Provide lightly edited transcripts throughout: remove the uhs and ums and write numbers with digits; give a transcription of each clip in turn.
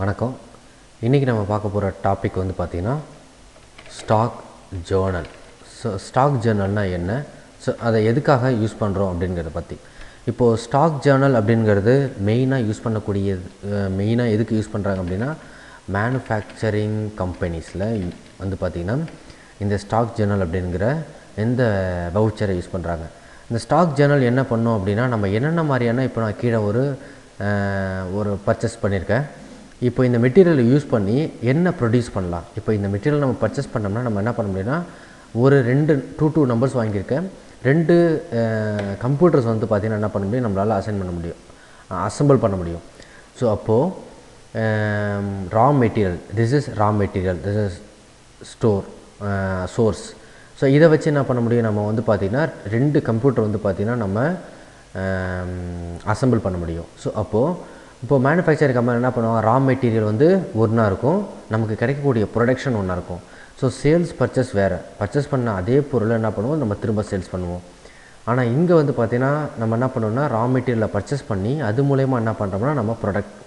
வணக்கம். இன்றைக்கி நம்ம பார்க்க போகிற டாபிக் வந்து பார்த்திங்கன்னா ஸ்டாக் ஜேர்னல். ஸோ ஸ்டாக் ஜேர்னல்னால் என்ன, ஸோ அதை எதுக்காக யூஸ் பண்ணுறோம் அப்படிங்கிறத பற்றி. இப்போது ஸ்டாக் ஜேர்னல் அப்படிங்கிறது மெயினாக எதுக்கு யூஸ் பண்ணுறாங்க அப்படின்னா, மேனுஃபேக்சரிங் கம்பெனிஸில் வந்து பார்த்திங்கன்னா இந்த ஸ்டாக் ஜேர்னல் அப்படிங்கிற எந்த வவுச்சரை யூஸ் பண்ணுறாங்க. இந்த ஸ்டாக் ஜேர்னல் என்ன பண்ணோம் அப்படின்னா, நம்ம என்னென்ன மாதிரியான இப்போ நான் கீழே ஒரு பர்ச்சேஸ் பண்ணியிருக்கேன். இப்போ இந்த மெட்டீரியலை யூஸ் பண்ணி என்ன ப்ரொடியூஸ் பண்ணலாம். இப்போ இந்த மெட்டீரியல் நம்ம பர்ச்சேஸ் பண்ணோம்னா நம்ம என்ன பண்ண முடியும்னா, ஒரு டூ நம்பர்ஸ் வாங்கியிருக்கேன். 2 கம்ப்யூட்டர்ஸ் வந்து பார்த்திங்கன்னா என்ன பண்ண முடியும், நம்மளால் அசெம்பிள் பண்ண முடியும். ஸோ அப்போது raw material, this is source. So இதை வச்சு என்ன பண்ண முடியும், நம்ம வந்து பார்த்திங்கன்னா 2 கம்ப்யூட்டர் வந்து பார்த்திங்கன்னா நம்ம அசெம்பிள் பண்ண முடியும். ஸோ இப்போது மேனுஃபேக்சரிங் கம்பெனி என்ன பண்ணுவாங்க, ரா மெட்டீரியல் வந்து ஒன்றா இருக்கும், நமக்கு கிடைக்கக்கூடிய ப்ரொடக்ஷன் ஒன்றா இருக்கும். ஸோ சேல்ஸ் பர்ச்சேஸ் வேறு, பர்ச்சேஸ் பண்ண அதே பொருளை என்ன பண்ணுவோம், நம்ம திரும்ப சேல்ஸ் பண்ணுவோம். ஆனால் இங்கே வந்து பார்த்திங்கன்னா நம்ம என்ன பண்ணுவோம்னா, ரா மெட்டீரியலை பர்ச்சேஸ் பண்ணி அது மூலயமா என்ன பண்ணுறோம்னா நம்ம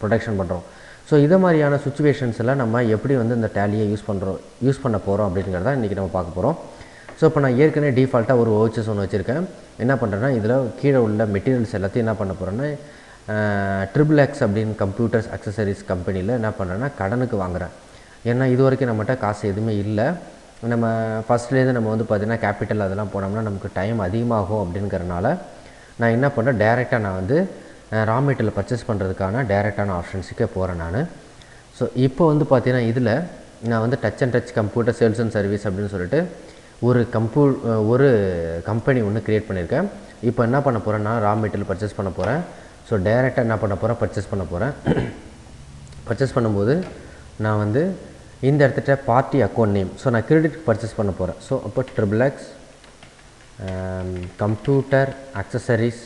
ப்ரொடக்ஷன் பண்ணுறோம். ஸோ இதை மாதிரியான சுச்சுவேஷன்ஸில் நம்ம எப்படி வந்து இந்த டேலியை யூஸ் பண்ண போகிறோம் அப்படிங்கிறத இன்றைக்கி நம்ம பார்க்க போகிறோம். ஸோ இப்போ நான் ஏற்கனவே டிஃபால்ட்டாக ஒரு வவுச்சர்ஸ் ஒன்று வச்சுருக்கேன். என்ன பண்ணுறேன்னா, இதில் கீழே உள்ள மெட்டீரியல்ஸ் எல்லாத்தையும் என்ன பண்ண போகிறேன்னா, XXX அப்படின்னு கம்ப்யூட்டர்ஸ் அக்சசரிஸ் கம்பெனியில் என்ன பண்ணுறேன்னா கடனுக்கு வாங்குகிறேன். ஏன்னா இது வரைக்கும் நம்மகிட்ட காசு எதுவுமே இல்லை. நம்ம ஃபஸ்ட்லேருந்து நம்ம வந்து பார்த்திங்கன்னா கேபிட்டல் அதெல்லாம் போனோம்னா நமக்கு டைம் அதிகமாகும் அப்படிங்கிறனால நான் என்ன பண்ணுறேன், டைரெக்டாக நான் வந்து ரா மெட்டீரியல் பர்ச்சேஸ் பண்ணுறதுக்கான டைரெக்டான ஆப்ஷன்ஸுக்கே போகிறேன் நான். ஸோ இப்போ வந்து பார்த்திங்கன்னா இதில் நான் வந்து touch computer sales and service அப்படின்னு சொல்லிட்டு ஒரு கம்பெனி ஒன்று க்ரியேட் பண்ணியிருக்கேன். இப்போ என்ன பண்ண போகிறேன்னா, ரா மெட்டீரியல் பர்ச்சேஸ் பண்ண போகிறேன். ஸோ டைரெக்டாக என்ன பண்ண போகிறேன், பர்ச்சேஸ் பண்ண போகிறேன். பர்ச்சேஸ் பண்ணும்போது நான் வந்து இந்த இடத்துல பார்ட்டி அக்கௌண்ட் நேம், ஸோ நான் கிரெடிட் பர்ச்சேஸ் பண்ண போகிறேன். ஸோ அப்போ XXX computer accessories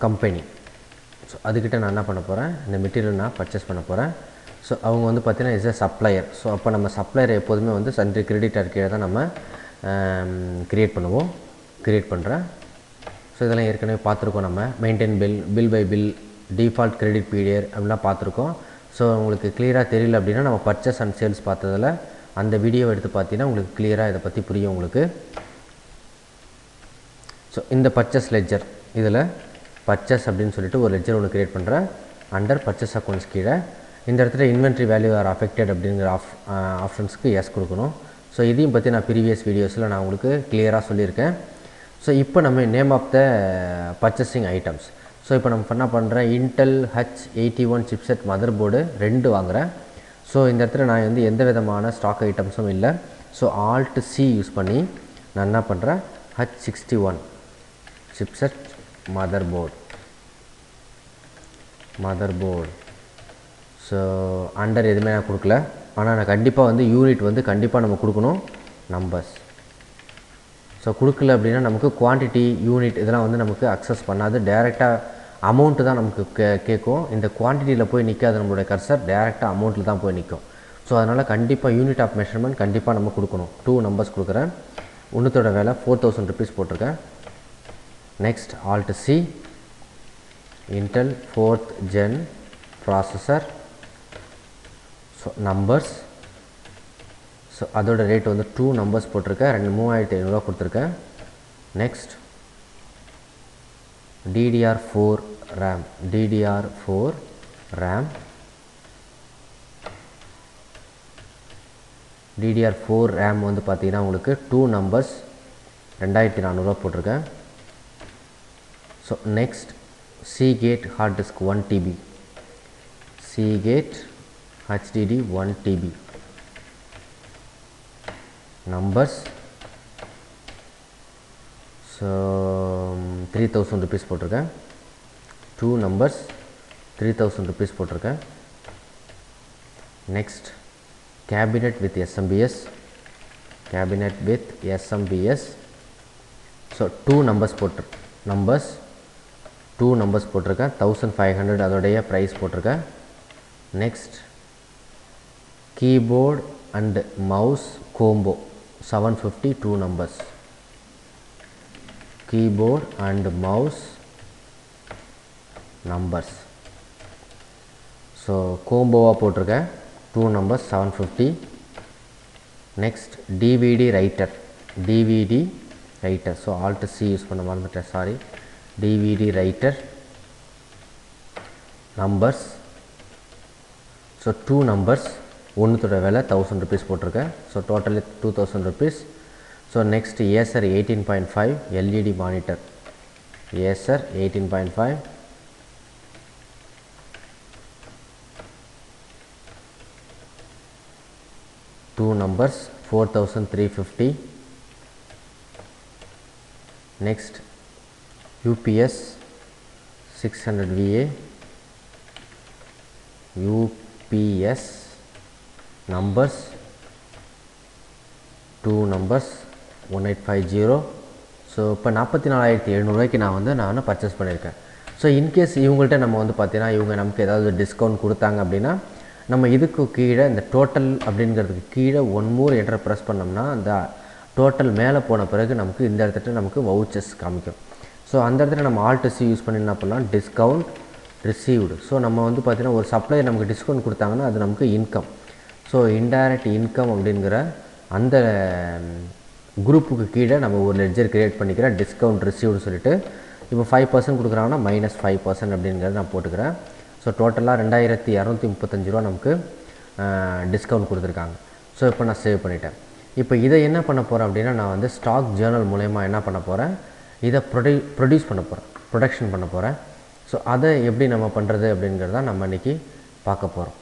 company. So அதுக்கிட்ட நான் என்ன பண்ண போகிறேன், இந்த மெட்டீரியல் நான் பர்ச்சேஸ் பண்ண போகிறேன். ஸோ அவங்க வந்து பார்த்திங்கன்னா இஸ் எ சப்ளையர். ஸோ அப்போ நம்ம சப்ளையர் எப்போதுமே வந்து சன்ட்ரி கிரெடிட்டர் கீழே தான் நம்ம க்ரியேட் பண்ணுறேன். ஸோ இதெல்லாம் ஏற்கனவே பார்த்துருக்கோம். நம்ம maintain bill by bill, default credit period அப்படிலாம் பார்த்துருக்கோம். ஸோ உங்களுக்கு கிளியராக தெரியல அப்படின்னா நம்ம பர்ச்சேஸ் அண்ட் சேல்ஸ் பார்த்ததில் அந்த வீடியோவை எடுத்து பார்த்தீங்கன்னா உங்களுக்கு கிளியராக இதை பற்றி புரியும் உங்களுக்கு. ஸோ இந்த பர்ச்சேஸ் லெட்ஜர், இதில் பர்ச்சேஸ் அப்படின்னு சொல்லிட்டு ஒரு லெட்ஜர் ஒன்று க்ரியேட் பண்ணுறேன். அண்டர் பர்ச்சேஸ் அக்கௌண்ட்ஸ் கீழே இந்த இடத்துல இன்வென்ட்ரி வேல்யூ ஆர் அஃபெக்டட் அப்படிங்கிற ஆப்ஷன்ஸ்க்கு எஸ் கொடுக்கணும். ஸோ இதையும் பற்றி நான் ப்ரீவியஸ் வீடியோஸில் நான் உங்களுக்கு கிளியராக சொல்லியிருக்கேன். ஸோ இப்போ நம்ம name of the purchasing items. So இப்போ நம்ம என்ன பண்ணுறேன், Intel H81 chipset mother board 2 வாங்குகிறேன். ஸோ இந்த இடத்துல நான் வந்து எந்த விதமான ஸ்டாக் ஐட்டம்ஸும் இல்லை. ஸோ Alt+C யூஸ் பண்ணி நான் என்ன பண்ணுறேன், H61 chipset mother board. So under எதுவுமே நான் கொடுக்கல. ஆனால் நான் கண்டிப்பாக வந்து யூனிட் வந்து கண்டிப்பாக நம்ம கொடுக்கணும், நம்பர்ஸ். ஸோ கொடுக்கல அப்படின்னா நமக்கு குவான்டிட்டி, யூனிட் இதெல்லாம் வந்து நமக்கு அக்சஸ் பண்ணாது. டைரெக்டாக அமௌண்ட்டு தான் நமக்கு கேட்கும். இந்த குவான்டிட்டியில் போய் நிற்காது நம்மளுடைய கர்சர், டைரெக்டாக அமௌண்ட்டில் தான் போய் நிற்கும். ஸோ அதனால் கண்டிப்பாக யூனிட் ஆஃப் மெஷர்மெண்ட் கண்டிப்பாக நம்ம கொடுக்கணும். 2 நம்பர்ஸ் கொடுக்குறேன். ஒன்றுத்தோட விலை 4000 rupees போட்டிருக்கேன். Next Alt+C, Intel 4th gen processor. So numbers, so அதோட ரேட் வந்து 2 நம்பர்ஸ் போட்டிருக்கேன். 3500 கொடுத்துருக்கேன். நெக்ஸ்ட் DDR4 RAM வந்து பார்த்திங்கன்னா உங்களுக்கு 2 நம்பர்ஸ் 2400 போட்டிருக்கேன். So next Seagate hard disk 1 TB, Seagate HDD 1 TB. Numbers, so 3000 rupees போட்டிருக்கேன். 2 நம்பர்ஸ் 3000 rupees போட்டிருக்கேன். Next cabinet with SMBS. So 2 numbers போட்டிருக்கேன். 1500 அதோடைய ப்ரைஸ் போட்டிருக்கேன். Next keyboard and mouse combo 750 2 numbers. Keyboard and mouse numbers. So combo போட்டிருக்கேன் 2 numbers 750. Next DVD writer. So alt C use பண்ண மறந்துட்டேன், sorry. DVD writer numbers. So 2 numbers, ஒன்றுத்தோட விலை 1000 rupees போட்டிருக்கேன். So totally 2000 rupees. So next Acer 18.5 LED monitor. Acer 18.5 2 numbers 4350. Next UPS 600 VA. UPS numbers 2 numbers 1850. So இப்போ 44,700 நான் purchase பண்ணியிருக்கேன். So in case இவங்கள்ட்ட நம்ம வந்து பார்த்தீங்கன்னா இவங்க நமக்கு ஏதாவது டிஸ்கவுண்ட் கொடுத்தாங்க அப்படின்னா நம்ம இதுக்கு கீழே இந்த டோட்டல் அப்படிங்கிறதுக்கு கீழே ஒன் மோர் என்டர் ப்ரெஸ் பண்ணோம்னா அந்த டோட்டல் மேலே போன பிறகு நமக்கு இந்த இடத்துல நமக்கு வவுச்சர்ஸ் காமிக்கும். ஸோ அந்த இடத்துல நம்ம ஆல்ட் சி யூஸ் பண்ணி என்ன பண்ணலாம், டிஸ்கவுண்ட் ரிசீவ்டு. ஸோ நம்ம வந்து பார்த்திங்கன்னா ஒரு சப்ளையர் நமக்கு டிஸ்கவுண்ட் கொடுத்தாங்கன்னா அது நமக்கு இன்கம். ஸோ இன்டைரக்ட் இன்கம் அப்படிங்கிற அந்த குரூப்புக்கு கீழே நம்ம ஒரு லெட்ஜர் க்ரியேட் பண்ணிக்கிறேன், டிஸ்கவுண்ட் ரிசீவ்டு சொல்லிட்டு. இப்போ 5% கொடுக்குறாங்கன்னா -5% அப்படிங்கிறத நான் போட்டுக்கிறேன். ஸோ டோட்டலாக 2235 ரூபா நமக்கு டிஸ்கவுண்ட் கொடுத்துருக்காங்க. ஸோ இப்போ நான் சேவ் பண்ணிட்டேன். இப்போ இதை என்ன பண்ண போகிறேன் அப்படின்னா நான் வந்து ஸ்டாக் ஜேர்னல் மூலயமா என்ன பண்ண போகிறேன், இதை ப்ரொடியூஸ் பண்ண போகிறேன், ப்ரொடக்ஷன் பண்ண போகிறேன். ஸோ அதை எப்படி நம்ம பண்ணுறது அப்படிங்கிறத நம்ம இன்றைக்கி பார்க்க போகிறோம்.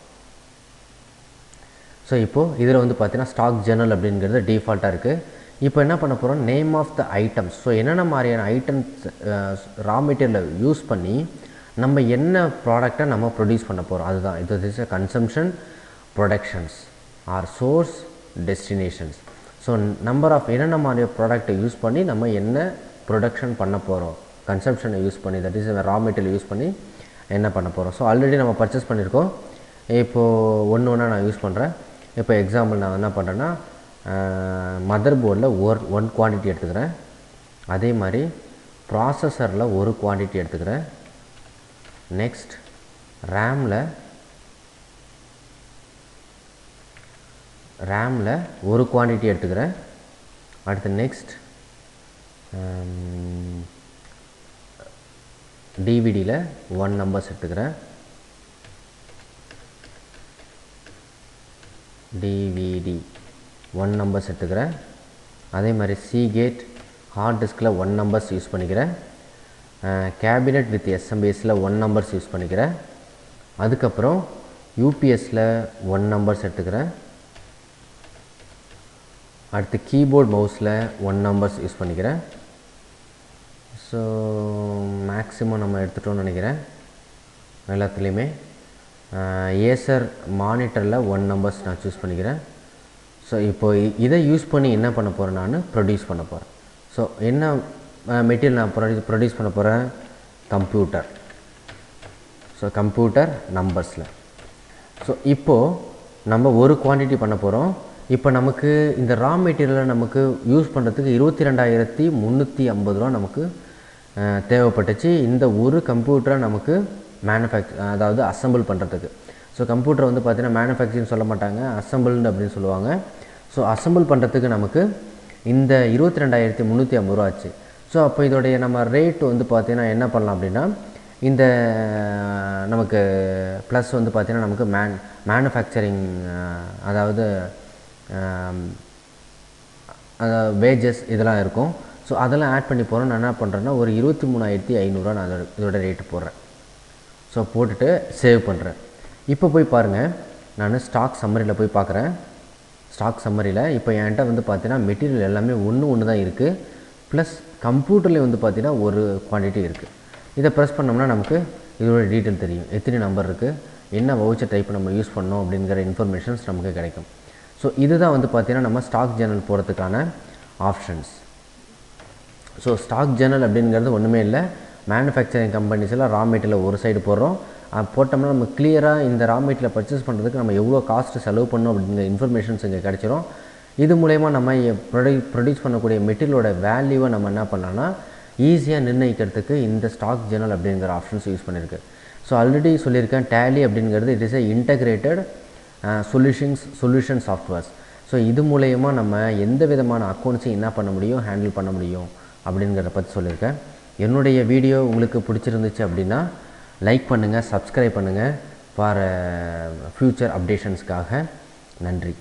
ஸோ இப்போது இதில் வந்து பார்த்திங்கன்னா ஸ்டாக் ஜேர்னல் அப்படிங்கிறது டிஃபால்ட்டாக இருக்குது. இப்போ என்ன பண்ண போகிறோம், name of the items. So என்னென்ன மாதிரியான ஐட்டம்ஸ் ரா மெட்டீரியலை யூஸ் பண்ணி நம்ம என்ன ப்ராடக்டை நம்ம ப்ரொடியூஸ் பண்ண போகிறோம், அதுதான் இது is consumption, productions or source, destinations. So number of என்னென்ன மாதிரி ப்ராடக்டை யூஸ் பண்ணி நம்ம என்ன ப்ரொடக்ஷன் பண்ண போகிறோம், கன்சம்ஷனை யூஸ் பண்ணி, that is raw material use பண்ணி என்ன பண்ண போகிறோம். ஸோ ஆல்ரெடி நம்ம பர்ச்சேஸ் பண்ணியிருக்கோம். இப்போது ஒன்று ஒன்றா நான் யூஸ் பண்ணுறேன். இப்போ எக்ஸாம்பிள் நான் என்ன பண்ணுறேன்னா மதர் போர்டில் ஒன் குவான்டிட்டி எடுத்துக்கிறேன். அதே மாதிரி ப்ராசஸரில் ஒரு குவான்டிட்டி எடுத்துக்கிறேன். நெக்ஸ்ட் ரேமில் ஒரு குவான்டிட்டி எடுத்துக்கிறேன். அடுத்து நெக்ஸ்ட் டிவிடியில் 1 numbers எடுத்துக்கிறேன். டிவிடி 1 numbers எடுத்துக்கிறேன். அதே மாதிரி சிகேட் ஹார்ட் டிஸ்கில் 1 numbers யூஸ் பண்ணிக்கிறேன். கேபினெட் வித் எஸ்எம்பிஎஸில் 1 numbers யூஸ் பண்ணிக்கிறேன். அதுக்கப்புறம் யூபிஎஸில் 1 numbers எடுத்துக்கிறேன். அடுத்து கீபோர்ட் மவுஸில் 1 numbers யூஸ் பண்ணிக்கிறேன். ஸோ மேக்ஸிமம் நம்ம எடுத்துட்டோம்னு நினைக்கிறேன் எல்லாத்துலேயுமே. ஏசர் மானிட்டரில் 1 numbers நான் சூஸ் பண்ணிக்கிறேன். ஸோ இப்போ இதை யூஸ் பண்ணி என்ன பண்ண போகிறேன், நான் ப்ரொடியூஸ் பண்ண போகிறேன். ஸோ என்ன மெட்டீரியல் நான் ப்ரொடியூஸ் பண்ண போகிறேன், கம்ப்யூட்டர். ஸோ கம்ப்யூட்டர் நம்பர்ஸில். ஸோ இப்போது நம்ம ஒரு குவான்டிட்டி பண்ண போகிறோம். இப்போ நமக்கு இந்த ரா மெட்டீரியலை நமக்கு யூஸ் பண்ணுறதுக்கு 22,350 ரூபா நமக்கு தேவைப்பட்டுச்சு இந்த ஒரு கம்ப்யூட்டரை நமக்கு அதாவது அசம்பிள் பண்ணுறதுக்கு. ஸோ கம்ப்யூட்டர் வந்து பார்த்திங்கன்னா மேனுஃபேக்சரிங் சொல்ல மாட்டாங்க, அசம்பிள்டு அப்படின்னு சொல்லுவாங்க. ஸோ அசம்பிள் பண்ணுறதுக்கு நமக்கு இந்த 22,350 ரூபா ஆச்சு. ஸோ அப்போ இதோடைய நம்ம ரேட் வந்து பார்த்திங்கன்னா என்ன பண்ணலாம் அப்படின்னா இந்த நமக்கு ப்ளஸ் வந்து பார்த்திங்கன்னா நமக்கு மேனுஃபேக்சரிங் அதாவது வேஜஸ் இதெல்லாம் இருக்கும். ஸோ அதெல்லாம் ஆட் பண்ணி போகிறோம். நான் என்ன பண்ணுறேன்னா ஒரு 23,500 நான் இதோட ரேட்டு போடுறேன். ஸோ போட்டுட்டு சேவ் பண்ணுறேன். இப்போ போய் பாருங்கள், நான் ஸ்டாக் சம்மரியில் போய் பார்க்குறேன். ஸ்டாக் சம்மரியில் இப்போ என்கிட்ட வந்து பார்த்தீங்கன்னா மெட்டீரியல் எல்லாமே ஒன்று தான் இருக்குது. ப்ளஸ் கம்ப்யூட்டர்லேயும் வந்து பார்த்திங்கன்னா ஒரு குவான்டிட்டி இருக்குது. இதை ப்ரெஸ் பண்ணோம்னா நமக்கு இதோட டீட்டெயில் தெரியும், எத்தனை நம்பர் இருக்குது, என்ன வவுச்சர் டைப் நம்ம யூஸ் பண்ணோம் அப்படிங்கிற இன்ஃபர்மேஷன்ஸ் நமக்கு கிடைக்கும். ஸோ இதுதான் வந்து பார்த்திங்கன்னா நம்ம ஸ்டாக் ஜேர்னல் போகிறதுக்கான ஆப்ஷன்ஸ். ஸோ ஸ்டாக் ஜேர்னல் அப்படிங்கிறது ஒன்றுமே இல்லை, மேனுஃபேக்சரிங் கம்பெனிஸில் ரா மெட்டீரியல் ஒரு சைடு போடுறோம், போட்டோம்னா நம்ம கிளியராக இந்த ரா மெட்டீரியலை பர்ச்சேஸ் பண்ணுறதுக்கு நம்ம எவ்வளோ காஸ்ட் செலவு பண்ணணும் அப்படிங்கிற இன்ஃபர்மேஷன்ஸ் இங்கே கிடச்சிரும். இது மூலயமா நம்ம ப்ரொடியூஸ் பண்ணக்கூடிய மெட்டீரியலோட வேல்யூவை நம்ம என்ன பண்ணலாம்னா ஈஸியாக நிர்ணயிக்கிறதுக்கு இந்த ஸ்டாக் ஜேர்னல் அப்படிங்கிற ஆப்ஷன்ஸ் யூஸ் பண்ணியிருக்கு. ஸோ ஆல்ரெடி சொல்லியிருக்கேன், டேலி அப்படிங்கிறது it is a integrated solution softwares. So இது மூலயமா நம்ம எந்த விதமான அக்கௌண்ட்ஸையும் என்ன பண்ண முடியும், ஹேண்டில் பண்ண முடியும் அப்படிங்கிறத பற்றி சொல்லியிருக்கேன். என்னுடைய வீடியோ உங்களுக்கு பிடிச்சிருந்துச்சு அப்படின்னா லைக் பண்ணுங்கள், சப்ஸ்கிரைப் பண்ணுங்கள் ஃபார் ஃப்யூச்சர் அப்டேஷன்ஸ்க்காக. நன்றி.